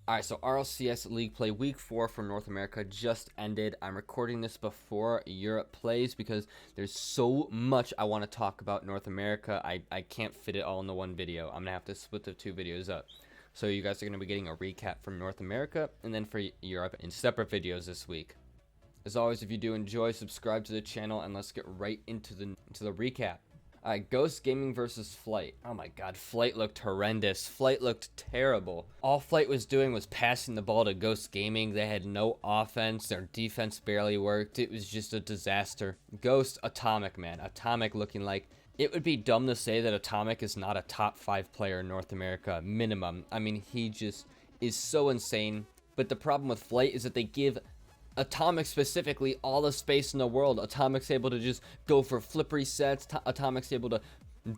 Alright, so RLCS League Play Week 4 for North America just ended. I'm recording this before Europe plays because there's so much I want to talk about North America. I can't fit it all into one video. I'm going to have to split the two videos up. So you guys are going to be getting a recap from North America and then for Europe in separate videos this week. As always, if you do enjoy, subscribe to the channel and let's get right into the recap. Alright, Ghost Gaming versus Flight. Oh my god, Flight looked horrendous. Flight looked terrible. All Flight was doing was passing the ball to Ghost Gaming. They had no offense. Their defense barely worked. It was just a disaster. Ghost, Atomic, man. Atomic looking like... It would be dumb to say that Atomic is not a top 5 player in North America, minimum. I mean, he just is so insane. But the problem with Flight is that they give Atomic specifically all the space in the world. Atomic's able to just go for flip resets. Atomic's able to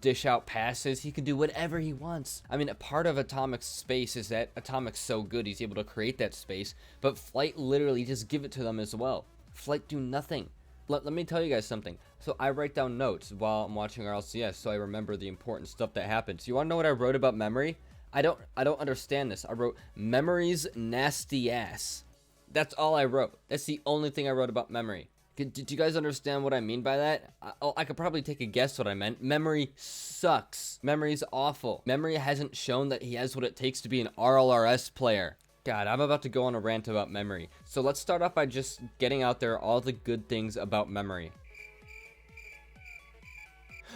dish out passes. He can do whatever he wants. I mean, a part of Atomic's space is that Atomic's so good he's able to create that space, but Flight literally just give it to them as well. Flight do nothing. Let me tell you guys something. So I write down notes while I'm watching RLCS so I remember the important stuff that happens. You want to know what I wrote about Memory? I don't understand this. I wrote Memory's nasty ass. That's all I wrote. That's the only thing I wrote about Memory. Did you guys understand what I mean by that? I could probably take a guess what I meant. Memory sucks. Memory's awful. Memory hasn't shown that he has what it takes to be an Rlrs player. God, I'm about to go on a rant about Memory. So let's start off by just getting out there all the good things about Memory.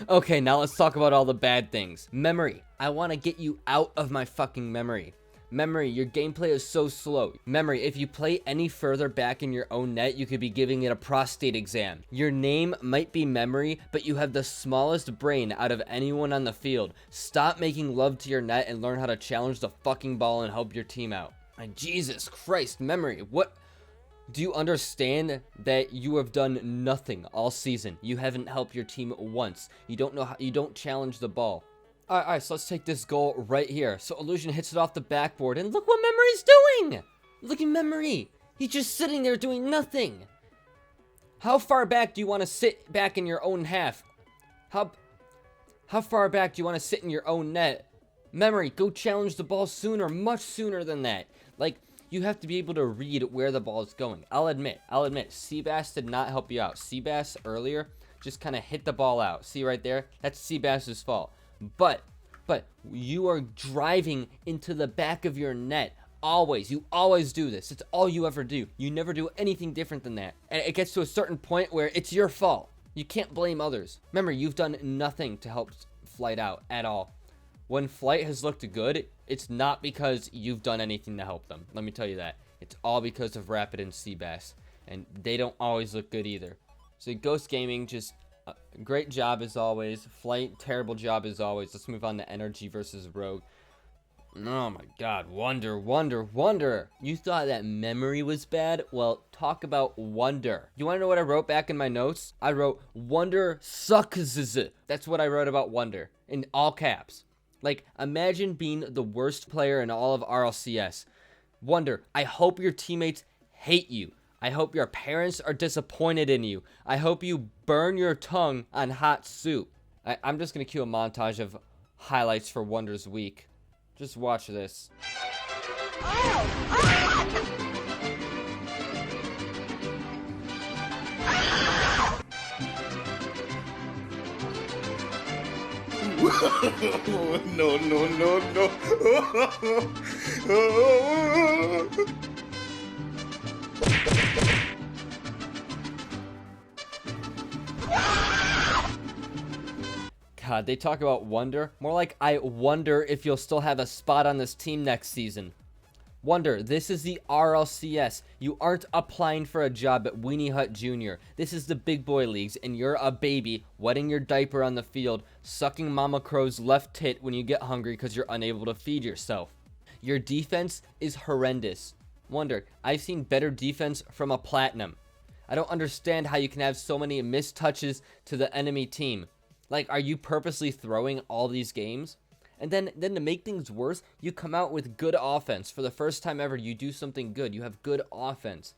Okay, now let's talk about all the bad things. Memory, I want to get you out of my fucking memory. Memory, your gameplay is so slow. Memory, if you play any further back in your own net, you could be giving it a prostate exam. Your name might be Memory, but you have the smallest brain out of anyone on the field. Stop making love to your net and learn how to challenge the fucking ball and help your team out. Jesus Christ, Memory, what? Do you understand that you have done nothing all season? You haven't helped your team once. You don't know how, you don't challenge the ball. Alright, so let's take this goal right here. So Illusion hits it off the backboard, and look what Memory's doing! Look at Memory! He's just sitting there doing nothing! How far back do you want to sit back in your own half? How far back do you want to sit in your own net? Memory, go challenge the ball sooner, much sooner than that. Like, you have to be able to read where the ball is going. I'll admit, Seabass did not help you out. Seabass earlier just kind of hit the ball out. See right there? That's Seabass's fault. But you are driving into the back of your net. Always. You always do this. It's all you ever do. You never do anything different than that. And it gets to a certain point where it's your fault. You can't blame others. Remember, you've done nothing to help Flight out at all. When Flight has looked good, it's not because you've done anything to help them. Let me tell you that. It's all because of Rapid and Seabass. And they don't always look good either. So Ghost Gaming just... great job as always. Flight, terrible job as always. Let's move on to Energy versus Rogue. Oh my god, Wonder. You thought that Memory was bad? Well, talk about Wonder. You want to know what I wrote back in my notes? I wrote, Wonder sucks. That's what I wrote about Wonder. In all caps. Like, imagine being the worst player in all of RLCS. Wonder, I hope your teammates hate you. I hope your parents are disappointed in you. I hope you burn your tongue on hot soup. I'm just going to cue a montage of highlights for Wonder's week. Just watch this. No. God, they talk about Wonder. More like, I wonder if you'll still have a spot on this team next season. Wonder, this is the RLCS. You aren't applying for a job at Weenie Hut Jr. This is the big boy leagues, and you're a baby, wetting your diaper on the field, sucking Mama Crow's left tit when you get hungry because you're unable to feed yourself. Your defense is horrendous. Wonder, I've seen better defense from a Platinum. I don't understand how you can have so many missed touches to the enemy team. Like, are you purposely throwing all these games? And then to make things worse, you come out with good offense. For the first time ever, you do something good. You have good offense.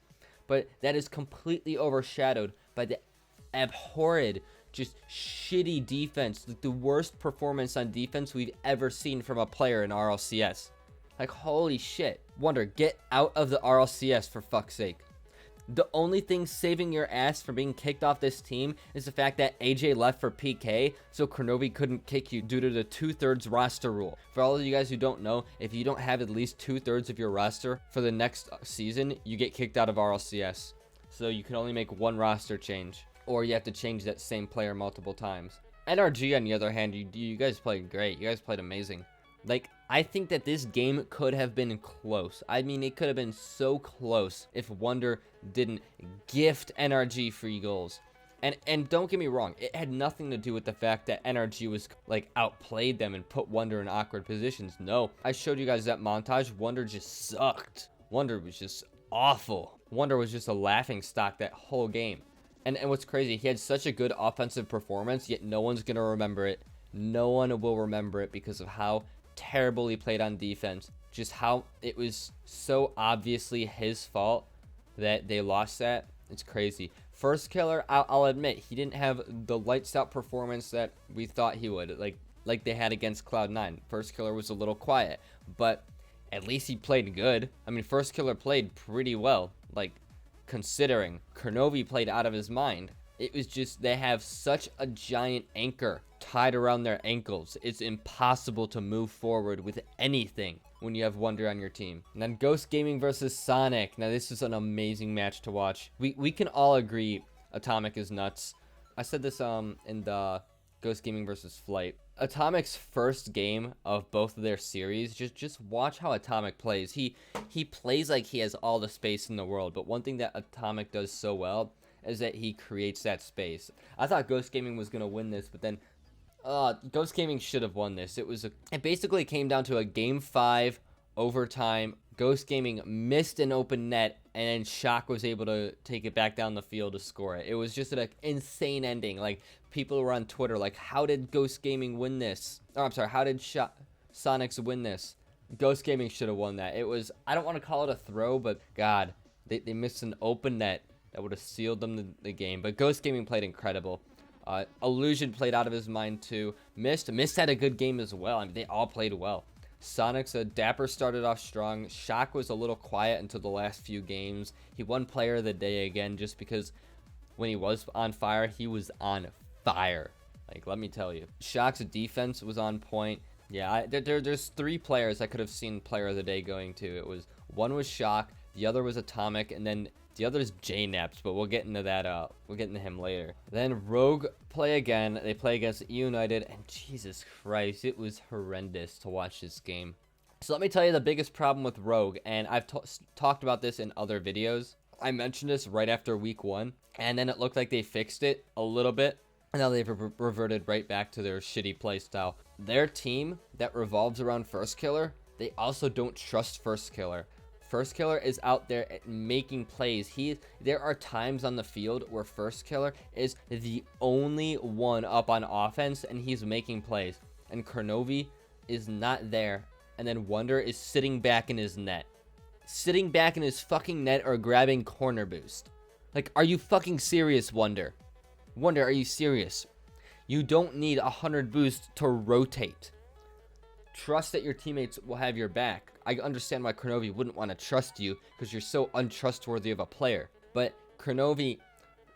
But that is completely overshadowed by the abhorred, just shitty defense. Like the worst performance on defense we've ever seen from a player in RLCS. Like, holy shit. Wonder, get out of the RLCS for fuck's sake. The only thing saving your ass from being kicked off this team is the fact that AJ left for PK, so Kronovi couldn't kick you due to the 2/3 roster rule. For all of you guys who don't know, if you don't have at least 2/3 of your roster for the next season, you get kicked out of RLCS. So you can only make one roster change, or you have to change that same player multiple times. NRG, on the other hand, you guys played great. You guys played amazing. Like, I think that this game could have been close. I mean, it could have been so close if Wonder didn't gift NRG free goals. And don't get me wrong, it had nothing to do with the fact that NRG was, like, outplayed them and put Wonder in awkward positions. No, I showed you guys that montage. Wonder just sucked. Wonder was just awful. Wonder was just a laughing stock that whole game. And what's crazy, he had such a good offensive performance, yet no one's going to remember it. No one will remember it because of how terrible he played on defense. Just how it was so obviously his fault that they lost that. It's crazy. First killer, I'll admit, he didn't have the lights out performance that we thought he would, like they had against Cloud9. First killer was a little quiet, but at least he played good. I mean, first killer played pretty well, like, considering Kronovi played out of his mind. It was just, they have such a giant anchor tied around their ankles. It's impossible to move forward with anything when you have Wonder on your team. And then Ghost Gaming versus Sonic. Now, this is an amazing match to watch. We can all agree Atomic is nuts. I said this in the Ghost Gaming versus Flight. Atomic's first game of both of their series, just watch how Atomic plays. He plays like he has all the space in the world, but one thing that Atomic does so well is that he creates that space. I thought Ghost Gaming was going to win this, but then Ghost Gaming should have won this. It basically came down to a game 5 overtime. Ghost Gaming missed an open net, and then Shock was able to take it back down the field to score it. It was just an insane ending. Like, people were on Twitter like, how did Ghost Gaming win this? Oh, I'm sorry, how did Sonics win this? Ghost Gaming should have won that. It was, I don't want to call it a throw, but God, they missed an open net that would have sealed them the game. But Ghost Gaming played incredible. Illusion played out of his mind too. Mist had a good game as well. I mean, they all played well. Sonic's Dapper started off strong. Shock was a little quiet until the last few games. He won Player of the Day again just because when he was on fire, he was on fire. Like, let me tell you. Shock's defense was on point. Yeah, there's 3 players I could have seen Player of the Day going to. One was Shock, the other was Atomic, and then the other is JNaps, but we'll get into that. We'll get into him later. Then Rogue play again. They play against United, and Jesus Christ, it was horrendous to watch this game. So let me tell you the biggest problem with Rogue, and I've talked about this in other videos. I mentioned this right after week 1, and then it looked like they fixed it a little bit, and now they've reverted right back to their shitty play style. Their team that revolves around First Killer, they also don't trust First Killer. First Killer is out there making plays. There are times on the field where First Killer is the only one up on offense, and he's making plays. And Kronovi is not there. And then Wonder is sitting back in his net. Sitting back in his fucking net or grabbing corner boost. Like, are you fucking serious, Wonder? Wonder, are you serious? You don't need 100 boosts to rotate. Trust that your teammates will have your back. I understand why Kronovi wouldn't want to trust you because you're so untrustworthy of a player. But Kronovi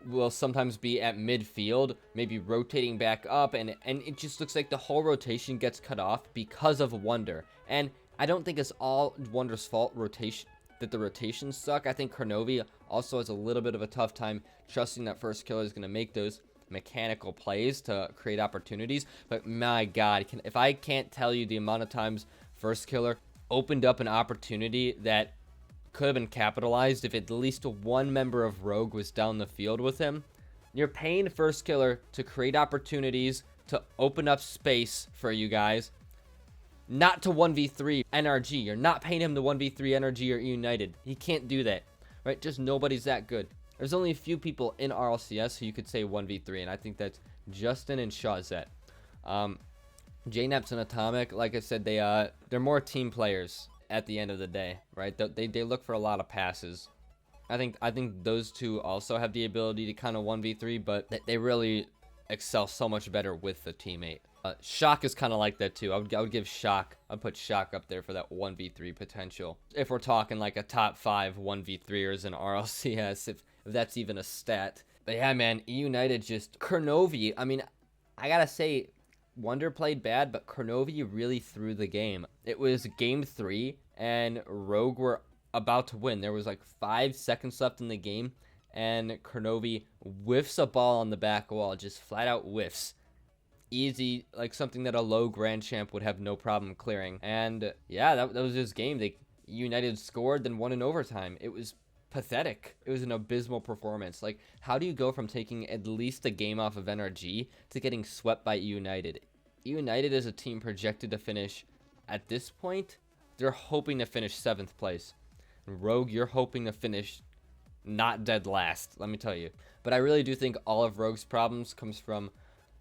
will sometimes be at midfield, maybe rotating back up, and it just looks like the whole rotation gets cut off because of Wonder. And I don't think it's all Wonder's fault that the rotations suck. I think Kronovi also has a little bit of a tough time trusting that First Killer is going to make those mechanical plays to create opportunities. But my God, if I can't tell you the amount of times First Killer opened up an opportunity that could have been capitalized if at least one member of Rogue was down the field with him. You're paying First Killer to create opportunities, to open up space for you guys, not to 1v3 NRG. You're not paying him to 1v3 NRG or United. He can't do that, right? Just nobody's that good. There's only a few people in RLCS who you could say 1v3, and I think that's Justin and Shawzet. JNaps and Atomic, like I said, they're more team players at the end of the day, right? They look for a lot of passes. I think those two also have the ability to kind of 1v3, but they really excel so much better with the teammate. Shock is kind of like that too. I would give Shock. I'd put Shock up there for that 1v3 potential. If we're talking like a top 5 1v3ers in RLCS, if that's even a stat. But yeah, man, E United just Kernovi. I mean, I gotta say, Wonder played bad, but Kernovi really threw the game. It was game 3, and Rogue were about to win. There was like 5 seconds left in the game, and Kernovi whiffs a ball on the back wall, just flat out whiffs. Easy, like something that a low Grand Champ would have no problem clearing. And yeah, that was his game. United scored, then won in overtime. It was pathetic. It was an abysmal performance. Like, how do you go from taking at least a game off of NRG to getting swept by United? United is a team projected to finish, at this point, they're hoping to finish 7th place. Rogue, you're hoping to finish not dead last, let me tell you. But I really do think all of Rogue's problems comes from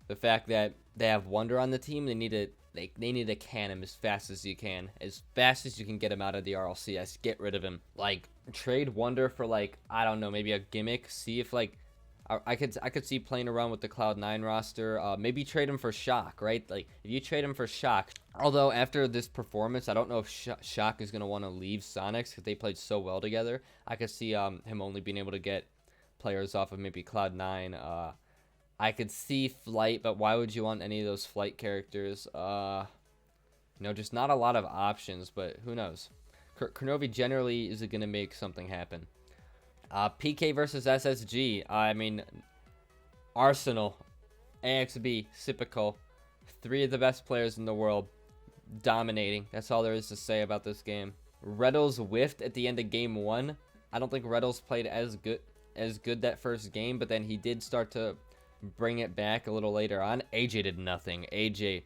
the fact that they have Wonder on the team. They need to can him as fast as you can get him out of the RLCS. Get rid of him. Like, trade Wonder for, like, I don't know, maybe a gimmick. See if, like, I could see playing around with the Cloud9 roster. Maybe trade him for Shock, right? Like, if you trade him for Shock, although after this performance, I don't know if Shock is gonna want to leave Sonics because they played so well together. I could see him only being able to get players off of maybe Cloud9. I could see Flight, but why would you want any of those Flight characters? Just not a lot of options, but who knows? Kernovi generally is going to make something happen. PK versus SSG. I mean, Arsenal, AXB, Sipical, 3 of the best players in the world, dominating. That's all there is to say about this game. Rlcs whiffed at the end of game 1. I don't think Rlcs played as good that first game, but then he did start to bring it back a little later on. AJ did nothing. AJ,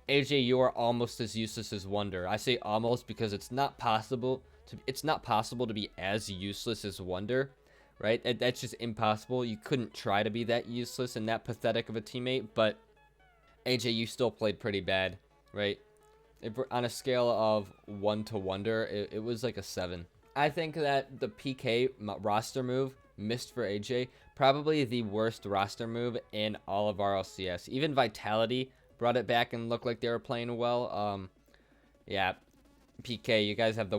you are almost as useless as Wonder. I say almost because it's not possible to be as useless as Wonder, right? That's just impossible. You couldn't try to be that useless and that pathetic of a teammate, but AJ, you still played pretty bad, right? On a scale of 1 to Wonder, it was like a 7. I think that the PK roster move missed for AJ, probably the worst roster move in all of RLCS. Even Vitality brought it back and looked like they were playing well. Yeah, PK, you guys have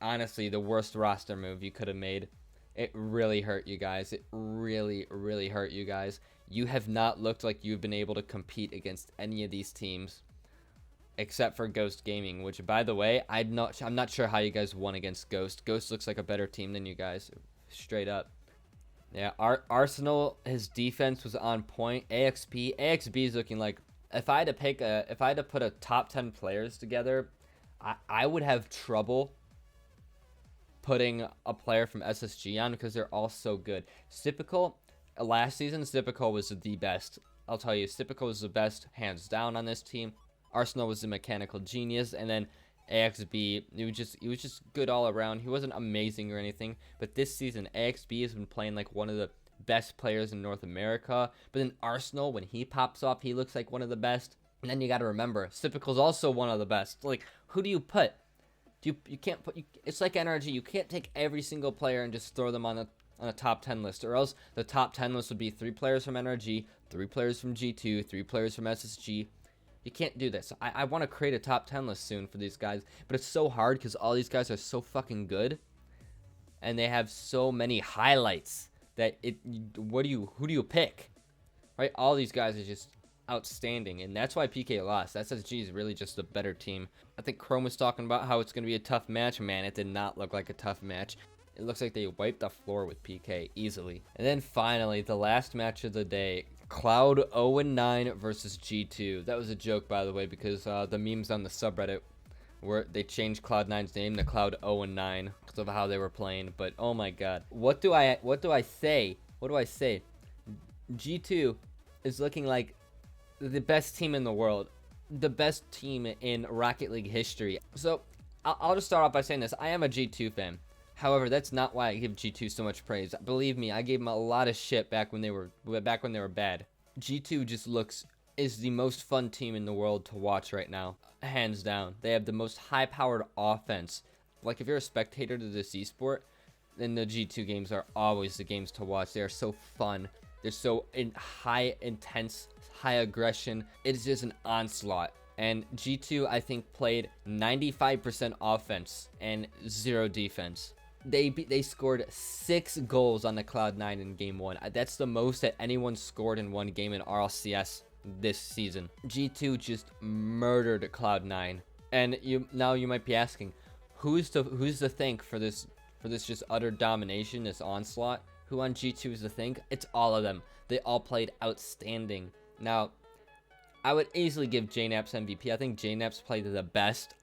honestly the worst roster move you could have made. It really hurt you guys. It really, really hurt you guys. You have not looked like you've been able to compete against any of these teams except for Ghost Gaming, which, by the way, I'm not sure how you guys won against Ghost. Ghost looks like a better team than you guys, straight up. Yeah, Arsenal, his defense was on point. AXB is looking like, if I had to put a top 10 players together, I would have trouble putting a player from SSG on because they're all so good. Sipical, last season, Sipical was the best. I'll tell you, Sipical was the best, hands down, on this team. Arsenal was a mechanical genius, and then AXB, he was just good all around. He wasn't amazing or anything, but this season, AXB has been playing like one of the best players in North America. But then Arsenal, when he pops off, he looks like one of the best. And then you got to remember, Sipical's also one of the best. Like, who do you put? You can't put. It's like NRG. You can't take every single player and just throw them on a top 10 list, or else the top 10 list would be 3 players from NRG, 3 players from G2, 3 players from SSG. You can't do this. I want to create a top 10 list soon for these guys, but it's so hard because all these guys are so fucking good, and they have so many highlights that who do you pick, right? All these guys are just outstanding, and that's why PK lost. SSG is really just a better team. I think Chrome was talking about how it's going to be a tough match. Man, it did not look like a tough match. It looks like they wiped the floor with PK easily. And then finally, the last match of the day, Cloud 0-9 versus G2. That was a joke, by the way, because the memes on the subreddit where they changed Cloud9's name to Cloud 0-9 because of how they were playing. But oh my god, what do I say? G2 is looking like the best team in the world, the best team in Rocket League history. So I'll just start off by saying this: I am a G2 fan. However, that's not why I give G2 so much praise. Believe me, I gave them a lot of shit back when they were bad. G2 is the most fun team in the world to watch right now, hands down. They have the most high-powered offense. Like, if you're a spectator to this esport, then the G2 games are always the games to watch. They are so fun. They're so intense, high aggression. It's just an onslaught. And G2, I think, played 95% offense and 0 defense. They scored 6 goals on the Cloud9 in game 1. That's the most that anyone scored in one game in RLCS this season. G2 just murdered Cloud9. And you might be asking, who's to thank for this just utter domination, this onslaught? Who on G2 is to thank? It's all of them. They all played outstanding. Now, I would easily give JNAPS MVP. I think JNAPS played the best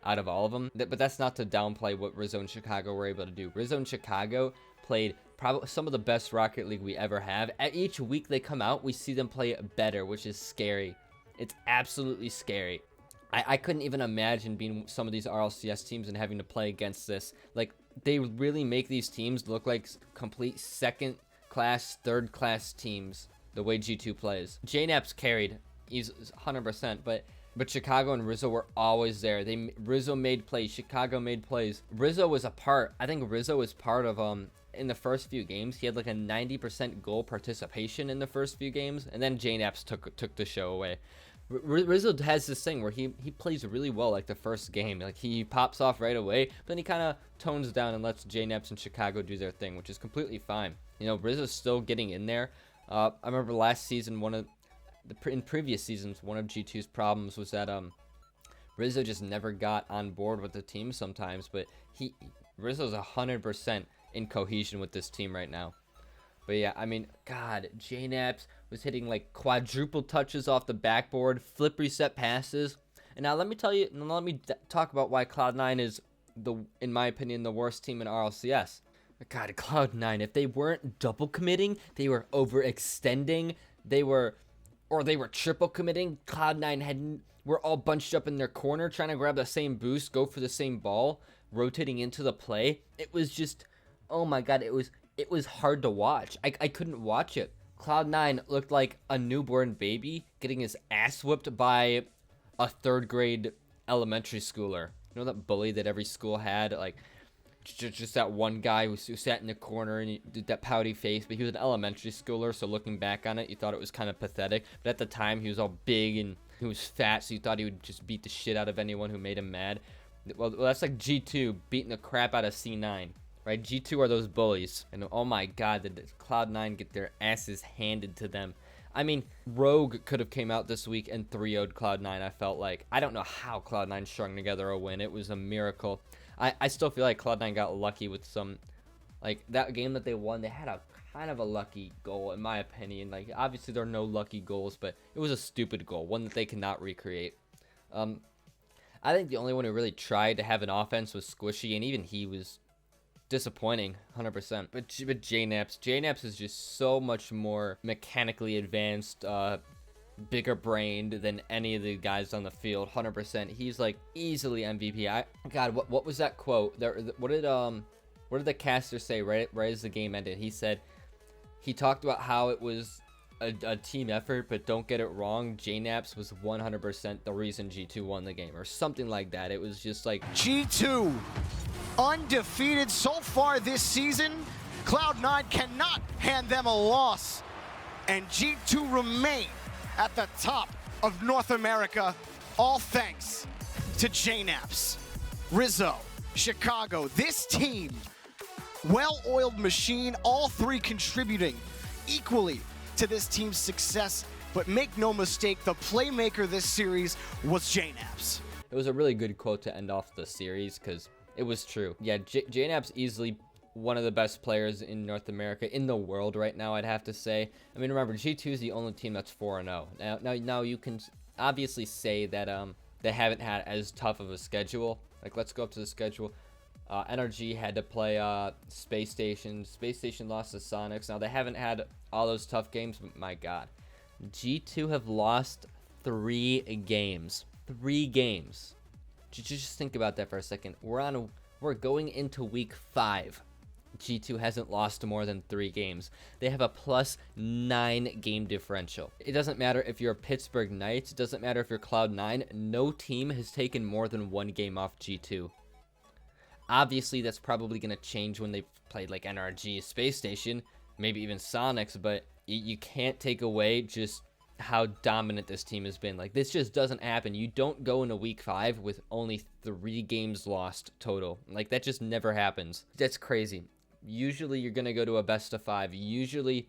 out of all of them. But that's not to downplay what Rizzo and Chicago were able to do. Rizzo and Chicago played probably some of the best Rocket League we ever have. At each week they come out, we see them play better, which is scary. It's absolutely scary. I couldn't even imagine being some of these RLCS teams and having to play against this. Like, they really make these teams look like complete second-class, third-class teams, the way G2 plays. JNAPS carried, he's 100%, but Chicago and Rizzo were always there. Rizzo made plays, Chicago made plays. Rizzo was I think Rizzo was part of, in the first few games, he had like a 90% goal participation in the first few games, and then JNAPS took the show away. Rizzo has this thing where he plays really well like the first game. Like, he pops off right away, but then he kind of tones down and lets JNAPS and Chicago do their thing, which is completely fine. You know, Rizzo's still getting in there. I remember last season, in previous seasons, one of G2's problems was that Rizzo just never got on board with the team sometimes, but Rizzo's 100% in cohesion with this team right now. But yeah, I mean, God, JNAPS was hitting like quadruple touches off the backboard, flip reset passes. And now let me talk about why Cloud9 is in my opinion, the worst team in RLCS. God, Cloud9, if they weren't double committing, they were overextending, they were triple committing. Cloud9 were all bunched up in their corner trying to grab the same boost, go for the same ball, rotating into the play. It was just, oh my God, it was hard to watch. I couldn't watch it. Cloud9 looked like a newborn baby getting his ass whipped by a 3rd grade elementary schooler. You know that bully that every school had? Like, just that one guy who sat in the corner and he did that pouty face, but he was an elementary schooler, so looking back on it, you thought it was kind of pathetic. But at the time, he was all big and he was fat, so you thought he would just beat the shit out of anyone who made him mad. Well, that's like G2 beating the crap out of C9. Right, G2 are those bullies, and oh my God, did Cloud9 get their asses handed to them. I mean, Rogue could have came out this week and 3-0'd Cloud9, I felt like. I don't know how Cloud9 strung together a win. It was a miracle. I still feel like Cloud9 got lucky with some, like, that game that they won, they had a kind of a lucky goal, in my opinion. Like, obviously there are no lucky goals, but it was a stupid goal, one that they cannot recreate. I think the only one who really tried to have an offense was Squishy, and even he was disappointing, 100%. But JNAPS is just so much more mechanically advanced, bigger brained than any of the guys on the field. 100%. He's like easily MVP. God, what was that quote? What did the caster say right as the game ended? He talked about how it was a team effort, but don't get it wrong, JNAPS was 100% the reason G2 won the game, or something like that. It was just like G2 undefeated so far this season. Cloud9 cannot hand them a loss, and G2 remain at the top of North America, all thanks to JNAPS, Rizzo, Chicago. This team, well-oiled machine, all three contributing equally to this team's success. But make no mistake, the playmaker this series was JNAPS. It was a really good quote to end off the series, because it was true. Yeah, JNAPS easily one of the best players in North America, in the world right now, I'd have to say. I mean, remember, G2 is the only team that's 4-0. Now you can obviously say that they haven't had as tough of a schedule. Like, let's go up to the schedule. NRG had to play Space Station. Space Station lost to Sonics. Now, they haven't had all those tough games, but my God. G2 have lost 3 games. 3 games. Just think about that for a second. We're going into week 5. G2 hasn't lost more than 3 games. They have a +9 game differential. It doesn't matter if you're Pittsburgh Knights. It doesn't matter if you're Cloud9. No team has taken more than 1 game off G2. Obviously, that's probably going to change when they played like NRG, Space Station, maybe even Sonics, but you can't take away just how dominant this team has been. Like, this just doesn't happen. You don't go into week 5 with only 3 games lost total. Like, that just never happens. That's crazy. Usually you're gonna go to a best of 5. Usually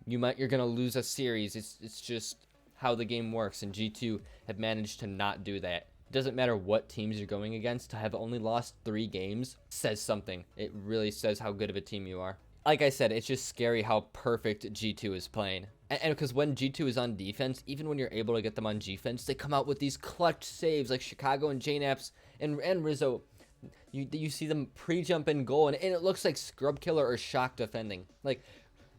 you're gonna lose a series. It's just how the game works, and G2 have managed to not do that. It doesn't matter what teams you're going against. To have only lost 3 games says something. It really says how good of a team you are. Like I said, it's just scary how perfect G2 is playing. And because when G2 is on defense, even when you're able to get them on defense, they come out with these clutch saves like Chicago and JNaps and Rizzo. You see them pre-jump in goal, and it looks like Scrub Killer or Shock defending. Like,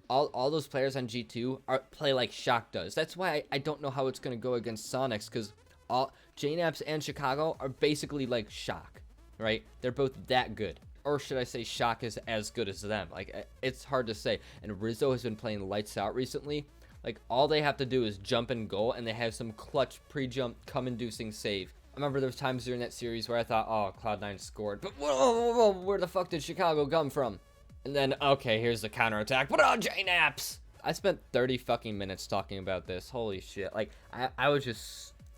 all those players on G2 play like Shock does. That's why I don't know how it's going to go against Sonics, because all JNaps and Chicago are basically like Shock, right? They're both that good. Or should I say Shock is as good as them? Like, it's hard to say. And Rizzo has been playing lights out recently. Like, all they have to do is jump in goal, and they have some clutch pre-jump come-inducing save. I remember there was times during that series where I thought, oh, Cloud9 scored. But whoa, where the fuck did Chicago come from? And then, okay, here's the counterattack. But oh, JNaps! I spent 30 fucking minutes talking about this. Holy shit. Like, I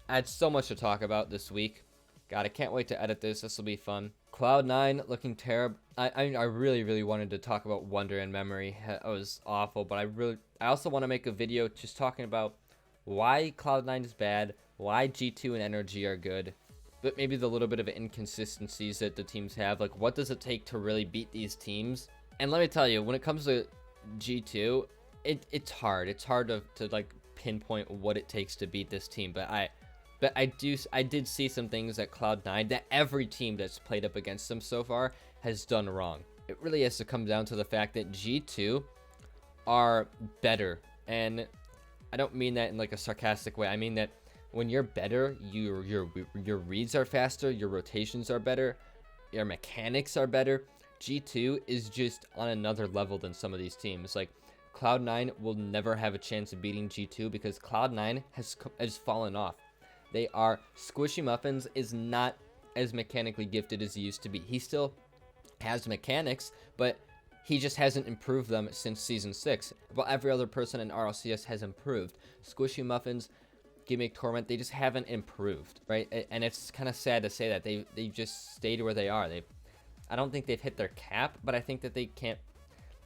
had so much to talk about this week. God, I can't wait to edit this. This will be fun. Cloud9 looking terrible. I really wanted to talk about Wonder and Memory. It was awful, but I also want to make a video just talking about why Cloud9 is bad, why G2 and Energy are good, but maybe the little bit of inconsistencies that the teams have. Like, what does it take to really beat these teams? And let me tell you, when it comes to G2, it's hard. It's hard to like pinpoint what it takes to beat this team, but I did see some things at Cloud9 that every team that's played up against them so far has done wrong. It really has to come down to the fact that G2 are better, and I don't mean that in like a sarcastic way. I mean that when you're better, your reads are faster, your rotations are better, your mechanics are better. G2 is just on another level than some of these teams. Like, Cloud9 will never have a chance of beating G2 because Cloud9 has fallen off. They are Squishy Muffins is not as mechanically gifted as he used to be. He still has mechanics, but he just hasn't improved them since Season 6. But every other person in RLCS has improved. Squishy Muffins, Gimmick Torment, they just haven't improved, right? And it's kind of sad to say that. They just stayed where they are. I don't think they've hit their cap, but I think that they can't,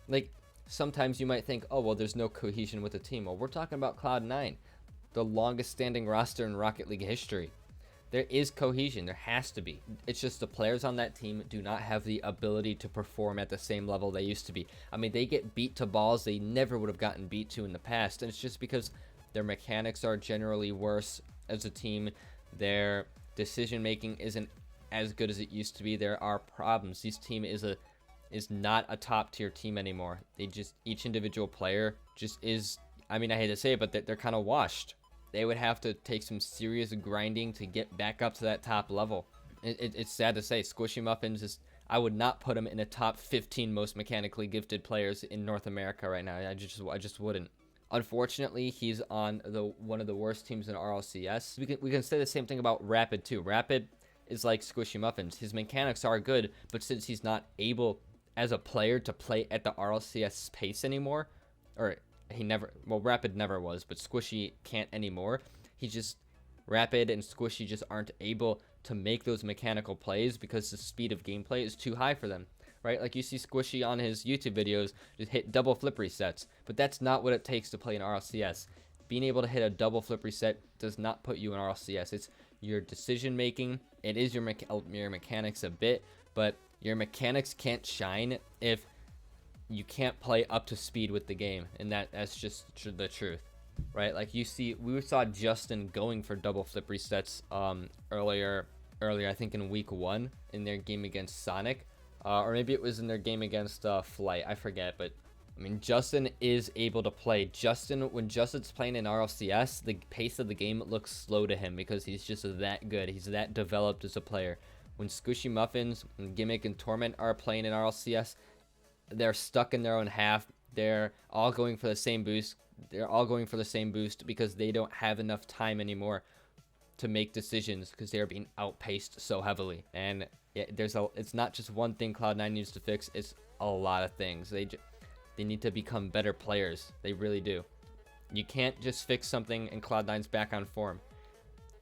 like, sometimes you might think, oh, well, there's no cohesion with the team. Well, we're talking about Cloud9, the longest standing roster in Rocket League history. There is cohesion. There has to be. It's just the players on that team do not have the ability to perform at the same level they used to be. I mean, they get beat to balls they never would have gotten beat to in the past, and it's just because their mechanics are generally worse as a team. Their decision making isn't as good as it used to be. There are problems. This team is not a top tier team anymore. Each individual player just is, I mean, I hate to say it, but they're kind of washed. They would have to take some serious grinding to get back up to that top level. It's sad to say. Squishy Muffins I would not put him in the top 15 most mechanically gifted players in North America right now. I just wouldn't. Unfortunately, he's on one of the worst teams in RLCS. We can say the same thing about Rapid too. Rapid is like Squishy Muffins. His mechanics are good, but since he's not able as a player to play at the RLCS pace anymore, or Rapid never was, but Squishy can't anymore. Rapid and Squishy just aren't able to make those mechanical plays because the speed of gameplay is too high for them, right? Like, you see Squishy on his YouTube videos just hit double flip resets, but that's not what it takes to play in RLCS. Being able to hit a double flip reset does not put you in RLCS. It's your decision making. It is your mechanics a bit, but your mechanics can't shine if you can't play up to speed with the game, and that's just the truth, right? Like, we saw Justin going for double flip resets earlier I think in week 1 in their game against Sonic, or maybe it was in their game against Flight, I forget. But I mean, Justin is able to play. When Justin's playing in RLCS, the pace of the game looks slow to him because he's just that good. He's that developed as a player. When Squishy Muffins and Gimmick and Torment are playing in RLCS, they're stuck in their own half. They're all going for the same boost. Because they don't have enough time anymore to make decisions because they are being outpaced so heavily. And it's not just one thing Cloud9 needs to fix. It's a lot of things. They need to become better players. They really do. You can't just fix something and Cloud9's back on form,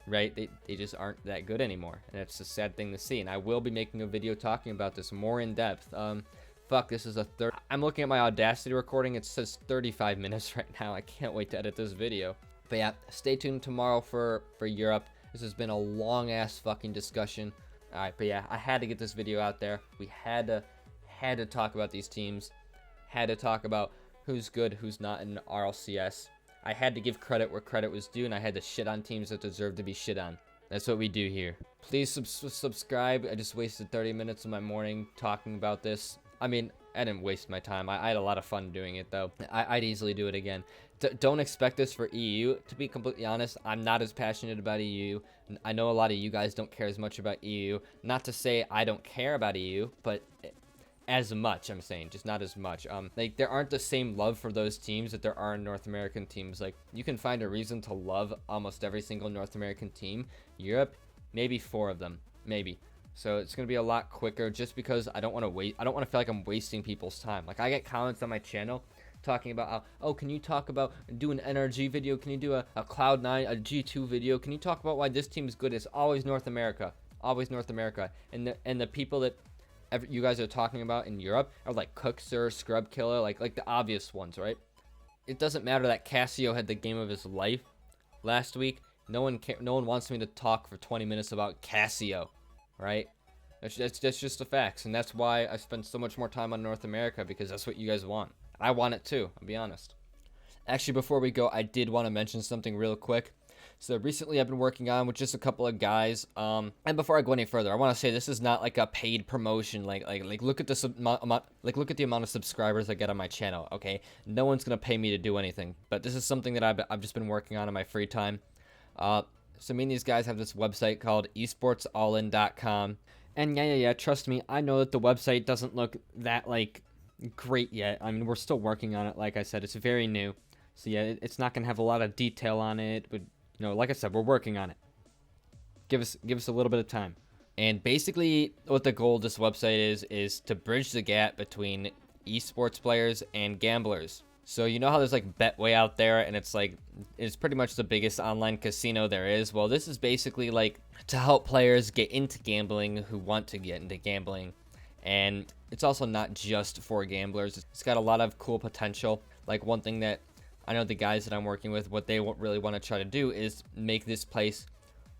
right? They just aren't that good anymore, and it's a sad thing to see. And I will be making a video talking about this more in depth. Fuck, this is a third. I'm looking at my Audacity recording. It says 35 minutes right now. I can't wait to edit this video. But yeah, stay tuned tomorrow for Europe. This has been a long ass fucking discussion. All right, but yeah, I had to get this video out there. We had to talk about these teams. Had to talk about who's good, who's not in RLCS. I had to give credit where credit was due, and I had to shit on teams that deserve to be shit on. That's what we do here. Please subscribe. I just wasted 30 minutes of my morning talking about this. I mean, I didn't waste my time. I had a lot of fun doing it, though. I'd easily do it again. Don't expect this for EU. To be completely honest, I'm not as passionate about EU. I know a lot of you guys don't care as much about EU. Not to say I don't care about EU, but as much, I'm saying, just not as much. Like, there aren't the same love for those teams that there are in North American teams. Like, you can find a reason to love almost every single North American team. Europe, maybe 4 of them, maybe. So it's going to be a lot quicker just because I don't want to wait. I don't want to feel like I'm wasting people's time. Like, I get comments on my channel talking about, oh, can you talk about, do an NRG video? Can you do a Cloud9, a G2 video? Can you talk about why this team's good? It's always North America. Always North America. And the people that you guys are talking about in Europe are like Cookser, Scrub Killer, like the obvious ones, right? It doesn't matter that Casio had the game of his life last week. No one wants me to talk for 20 minutes about Casio, right? That's just the facts, and that's why I spend so much more time on North America, because that's what you guys want. I want it too, I'll be honest. Actually, before we go, I did want to mention something real quick. So recently I've been working on with just a couple of guys, and before I go any further, I want to say this is not like a paid promotion. Like look at the look at the amount of subscribers I get on my channel. Okay, no one's gonna pay me to do anything, but this is something that I've just been working on in my free time. So me and these guys have this website called esportsallin.com, and yeah, trust me, I know that the website doesn't look that like great yet. I mean, we're still working on it. Like I said, it's very new, so yeah, it's not gonna have a lot of detail on it, but you know, like I said, we're working on it. Give us a little bit of time. And basically, what the goal of this website is to bridge the gap between esports players and gamblers. So you know how there's like Betway out there, and it's pretty much the biggest online casino there is. Well, this is basically like to help players get into gambling who want to get into gambling. And it's also not just for gamblers. It's got a lot of cool potential. Like, one thing that I know the guys that I'm working with, what they really want to try to do is make this place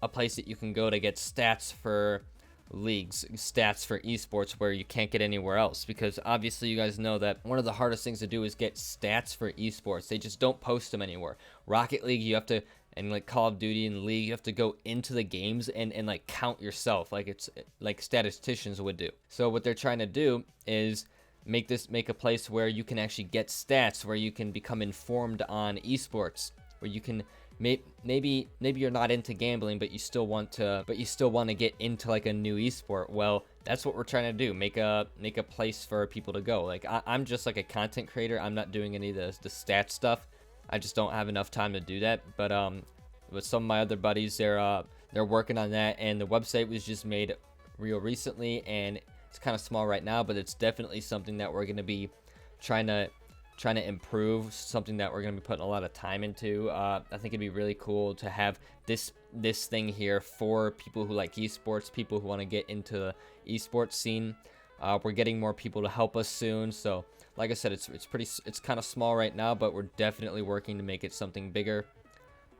a place that you can go to get stats for leagues, stats for esports where you can't get anywhere else. Because obviously you guys know that one of the hardest things to do is get stats for esports. They just don't post them anywhere. Rocket League, you have to, and like Call of Duty and League, you have to go into the games and like count yourself like it's like statisticians would do. So what they're trying to do is make a place where you can actually get stats, where you can become informed on esports, where you can maybe you're not into gambling, but you still want to get into like a new esport. Well, that's what we're trying to do. Make a place for people to go. Like, I'm just like a content creator. I'm not doing any of the stat stuff. I just don't have enough time to do that. But with some of my other buddies, they're working on that, and the website was just made real recently, and it's kind of small right now, but it's definitely something that we're going to be trying to improve, something that we're going to be putting a lot of time into. I think it'd be really cool to have this thing here for people who like esports, people who want to get into the esports scene. We're getting more people to help us soon, so like I said, it's kind of small right now, but we're definitely working to make it something bigger.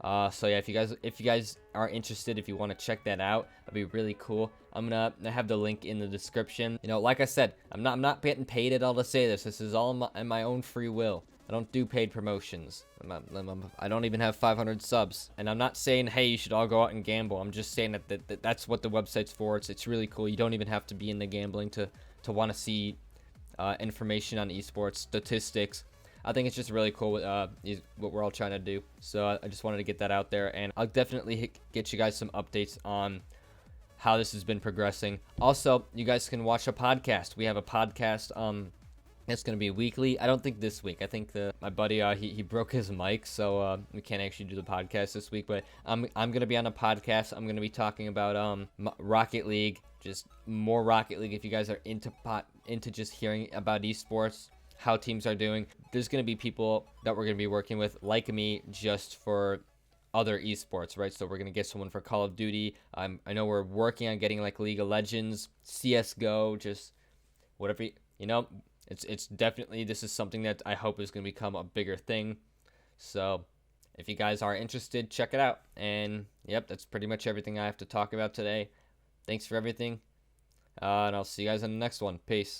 So yeah, if you guys are interested, if you want to check that out, that'd be really cool. I'm gonna have the link in the description. You know, like I said, I'm not getting paid at all to say this. This is all in my own free will. I don't do paid promotions. I don't even have 500 subs. And I'm not saying, hey, you should all go out and gamble. I'm just saying that's what the website's for. It's really cool. You don't even have to be into gambling to want to see information on esports, statistics. I think it's just really cool what we're all trying to do. So I just wanted to get that out there, and I'll definitely get you guys some updates on how this has been progressing. Also, you guys can watch a podcast. We have a podcast that's going to be weekly. I don't think this week. I think my buddy he broke his mic, so we can't actually do the podcast this week. But I'm going to be on a podcast. I'm going to be talking about Rocket League, just more Rocket League. If you guys are into just hearing about esports, how teams are doing. There's going to be people that we're going to be working with like me just for other esports, right? So we're going to get someone for Call of Duty. I know we're working on getting like League of Legends, CSGO, just whatever, you know, it's definitely, this is something that I hope is going to become a bigger thing. So if you guys are interested, check it out. And yep, that's pretty much everything I have to talk about today. Thanks for everything. And I'll see you guys in the next one. Peace.